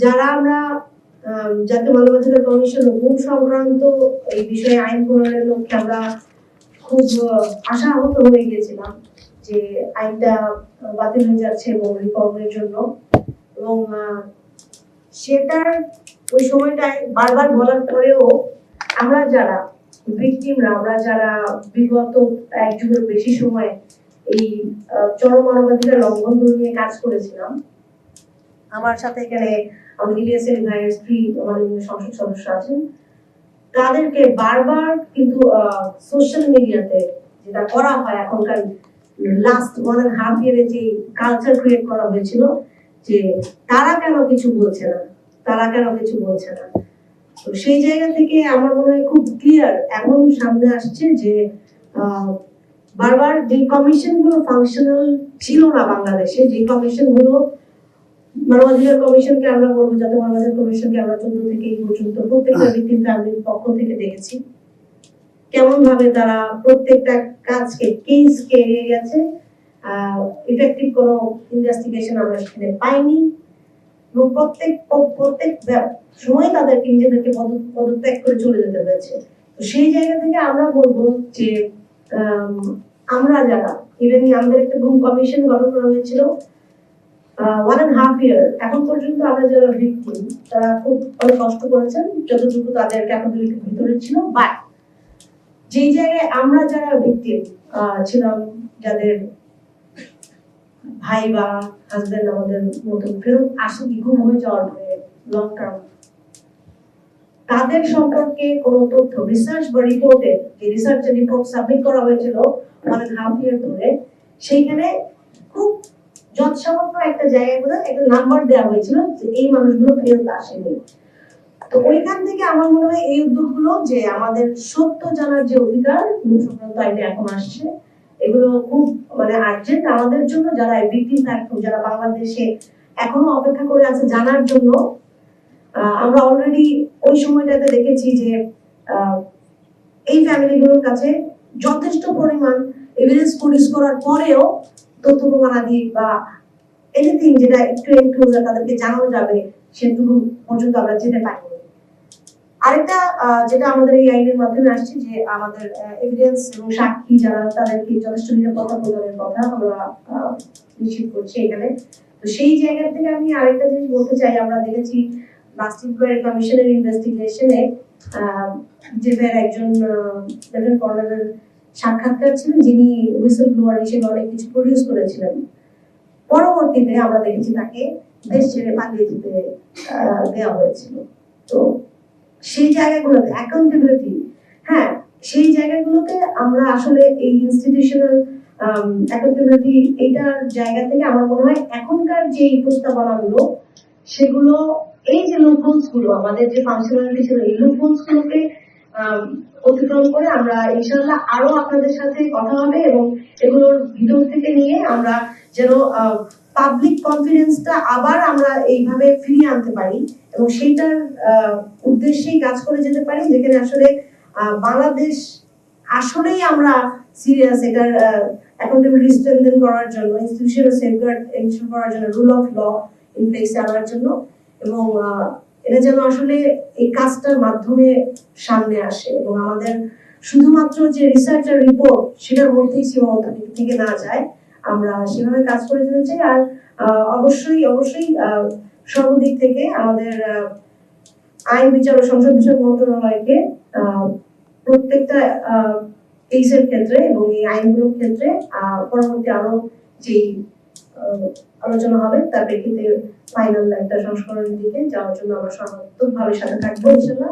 যারা আমরা জাতীয় মানবাধিকার কমিশন গুম সংক্রান্ত এই বিষয়ে আইন প্রণয়নের লক্ষ্যে আমরা খুব আশাহত হয়ে গিয়েছিলাম যে আইনটা বাতিল হয়ে যাচ্ছে এবং রিফর্মের জন্য, এবং সেটার ওই সময়টায় বারবার বলার পরেও আমরা যারা ভিকটিমরা, আমরা যারা বিগত এক যুগের বেশি সময় এই চরম মানবাধিকার লঙ্ঘন নিয়ে কাজ করেছিলাম, আমার সাথে এখানে আমাদের ইলিয়াস আলী ভাইয়ের স্ত্রী মাননীয় সংসদ সদস্য আছেন, তাদেরকে বারবার কিন্তু সোশ্যাল মিডিয়াতে যেটা করা হয় এখনকার লাস্ট 1.5 ইয়ারে যে কালচার ক্রিয়েট করা হয়েছিল যে তারা কেন কিছু বলছে না, তারা কেন কিছু বলছে না। তো সেই জায়গা থেকে আমার মনে হয় খুব ক্লিয়ার এখন সামনে আসছে যে বারবার যে কমিশন গুলো ফাংশনাল ছিল না বাংলাদেশে, যে কমিশন গুলো মানবাধিকার কমিশনকে আমরা বলবো, জাতীয় মানবাধিকার কমিশনকে আমরা 14 থেকে এই পর্যন্ত প্রত্যেকটা ভিকটিম ফ্যামিলির পক্ষ থেকে দেখেছি কেমন ভাবে তারা প্রত্যেকটা কাজকে কেসকে এড়িয়ে গেছে, ইফেক্টিভ কোনো ইনভেস্টিগেশন আমরা সেখানে পাইনি, এবং প্রত্যেক সময় তাদেরকে নিজেদেরকে পদত্যাগ করে চলে যেতে হয়েছে। তো সেই জায়গা থেকে আমরা বলবো যে আমরা যারা ইভেন আমাদের একটা গুম কমিশন গঠন করা হয়েছিল 1.5 ইয়ার, এখন পর্যন্ত আমরা যারা ভিকটিম তারা খুব অনেক কষ্ট করেছেন যতটুকু তাদের ক্যাপাবিলিটির ভিতরে ছিল, বাট যেই জায়গায় আমরা যারা ভিকটিম ছিলাম, যাদের ভাই বা হাজবেন্ড আমাদের মতো ফেরত আসে গুম হয়ে যাওয়ার পরে লং টার্ম, তাদের সম্পর্কে কোনো তথ্য রিসার্চ বা রিপোর্টে, যে রিসার্চের রিপোর্ট সাবমিট করা হয়েছিল 1.5 ইয়ার ধরে, সেইখানে খুব যৎসামান্য একটা জায়গায় একটা নাম্বার দেওয়া হয়েছিল যে এই মানুষগুলো ফেরত আসেনি। তো ওইখান থেকে আমার মনে হয় এই উদ্যোগগুলো যে আমাদের সত্য জানার যে অধিকার গুম সংক্রান্ত আইনে এখন আসছে, এগুলো খুব আর্জেন্ট আমাদের জন্য, যারা ভিকটিম থাকতো, যারা বাংলাদেশে এখনো অপেক্ষা করে আছে জানার জন্য। আমরা অলরেডি ওই সময়টাতে দেখেছি যে এই ফ্যামিলিগুলোর কাছে যথেষ্ট পরিমাণ এভিডেন্স প্রডিউস করার পরেও তথ্য প্রমাণাদি বা এনিথিং যেটা একটু এনক্লোজার তাদেরকে জানানো যাবে সেটুকু পর্যন্ত আমরা যেতে পারিনি। আরেকটা যেটা আমাদের এই আইনের মাধ্যমে আসছে যে আমাদের এভিডেন্স এবং সাক্ষী যারা, তাদেরকে যথেষ্ট নিরাপত্তা প্রদানের কথা আমরা নিশ্চিত করছি এখানে। তো সেই জায়গা থেকে আমি আরেকটা জিনিস বলতে চাই, আমরা দেখেছি লাস্ট ইনকোয়ারি কমিশনের ইনভেস্টিগেশনে যে একজন কর্নেলের সাক্ষাৎকার ছিলেন, যিনি হুইসেল ব্লোয়ার হিসেবে অনেক কিছু প্রডিউস করেছিলেন। পরবর্তীতে আমরা দেখেছি তাকে দেশ ছেড়ে পালিয়ে যেতে দেওয়া হয়েছিল। তো সেই জায়গাগুলোতে অ্যাকাউন্টেবিলিটি, হ্যাঁ, সেই জায়গাগুলোতে আমরা আসলে এই ইনস্টিটিউশনাল অ্যাকাউন্টেবিলিটি এইটার জায়গা থেকে আমার মনে হয় এখনকার যে প্রস্তাবনাগুলো, সেগুলো এই যে লুপহোলস গুলো, আমাদের যে ফাংশনালিটি ছিল, এই লুপহোলস গুলোকে অতিক্রম করে আমরা ইনশাআল্লাহ আরো আপনাদের সাথে কথা হবে এবং এগুলোর ভিতর থেকে নিয়ে আমরা যেন পাবলিক কনফিডেন্সটা আবার আমরা এইভাবে ফিরিয়ে আনতে পারি এবং সেইটার উদ্দেশ্যেই কাজ করে যেতে পারি, যেখানে আসলে বাংলাদেশ আসলেই আমরা সিরিয়াস এটার অ্যাকাউন্টেবিলিটি স্ট্রেনথেন করার জন্য, ইনস্টিটিউশনাল সেফগার্ড এনশিওর করার জন্য, রুল অফ ল ইন প্লেসে আনার জন্য, এবং এটা যেন আসলে এই কাজটার মাধ্যমে সামনে আসে এবং আমাদের শুধুমাত্র যে রিসার্চ আর রিপোর্ট সেটার মধ্যেই সীমাবদ্ধ থেকে না যায়, আমরা সেভাবে কাজ করে যেতে চাই। আর অবশ্যই অবশ্যই সর্বদিক থেকে আমাদের আইন বিচার ও সংসদ বিষয়ক মন্ত্রণালয়কে প্রত্যেকটা কেসের ক্ষেত্রে এবং এই আইনগুলোর ক্ষেত্রে পরবর্তী আরো যেই আলোচনা হবে তার প্রেক্ষিতে ফাইনাল একটা সংস্করণের দিকে যাওয়ার জন্য আমরা সর্বাত্মকভাবে সাথে থাকবো ইনশাআল্লাহ।